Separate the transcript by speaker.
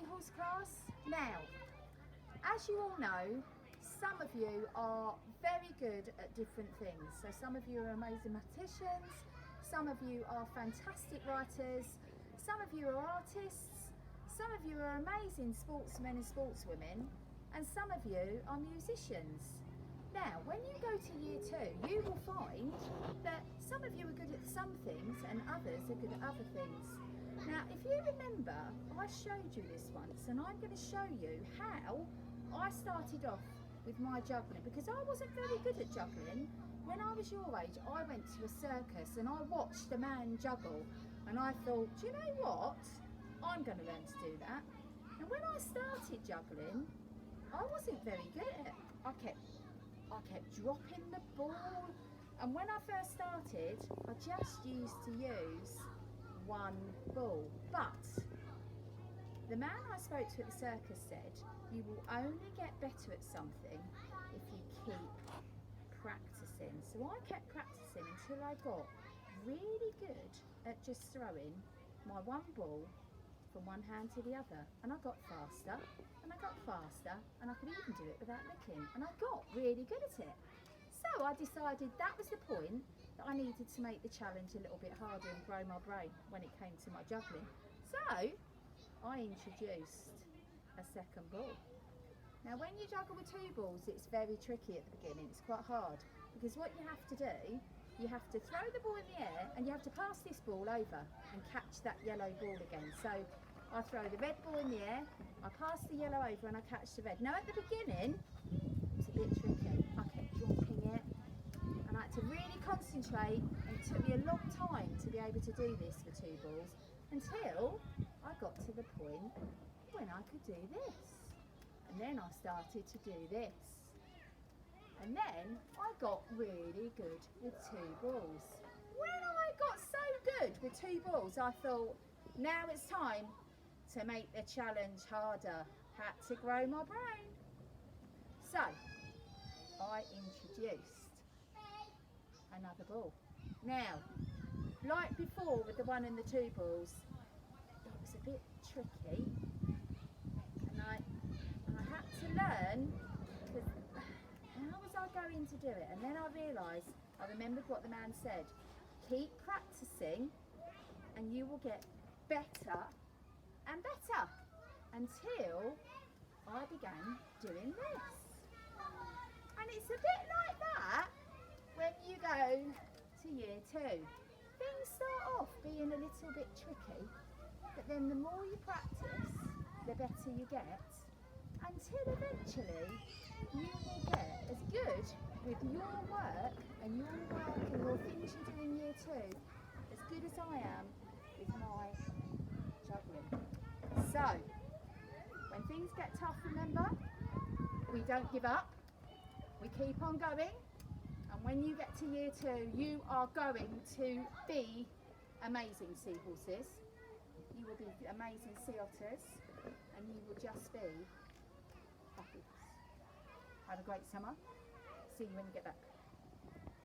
Speaker 1: seahorse class. Now, as you all know, some of you are very good at different things. So some of you are amazing mathematicians, some of you are fantastic writers, some of you are artists, some of you are amazing sportsmen and sportswomen, and some of you are musicians. Now, when you go to year 2, you will find that some of you are good at some things and others are good at other things. Now, if you remember, I showed you this once, and I'm going to show you how I started off with my juggling, because I wasn't very good at juggling. When I was your age, I went to a circus and I watched a man juggle, and I thought, do you know what? I'm going to learn to do that. And when I started juggling, I wasn't very good at it. I kept dropping the ball, and when I first started, I just used to use one ball. But the man I spoke to at the circus said, you will only get better at something if you keep practicing. So I kept practicing until I got really good at just throwing my one ball from one hand to the other, and I got faster and I got faster, and I could even do it without looking, and I got really good at it. So I decided that was the point, that I needed to make the challenge a little bit harder and grow my brain when it came to my juggling. So I introduced a second ball. Now when you juggle with 2 balls, it's very tricky at the beginning. It's quite hard, because what you have to do, you have to throw the ball in the air and you have to pass this ball over and catch that yellow ball again. So I throw the red ball in the air, I pass the yellow over and I catch the red. Now at the beginning, it was a bit tricky. I kept dropping it and I had to really concentrate, and it took me a long time to be able to do this for 2 balls, until I got to the point when I could do this. And then I started to do this. And then I got really good with 2 balls. When I got so good with 2 balls, I thought, now it's time to make the challenge harder. Had to grow my brain. So I introduced another ball. Now, like before with the 1 and the 2 balls, it was a bit tricky, and I had to learn, because how was I going to do it? And then I realised, I remembered what the man said, keep practicing and you will get better and better, until I began doing this. And it's a bit like that when you go to year 2. Things start off being a little bit tricky, but then the more you practice, the better you get, until eventually you will get as good with your work and your things you do in year 2, as good as I am with my juggling. So when things get tough, remember, we don't give up, we keep on going, and when you get to year 2, you are going to be amazing seahorses, you will be amazing sea otters, and you will just be fabulous. Have a great summer. See you when you get back.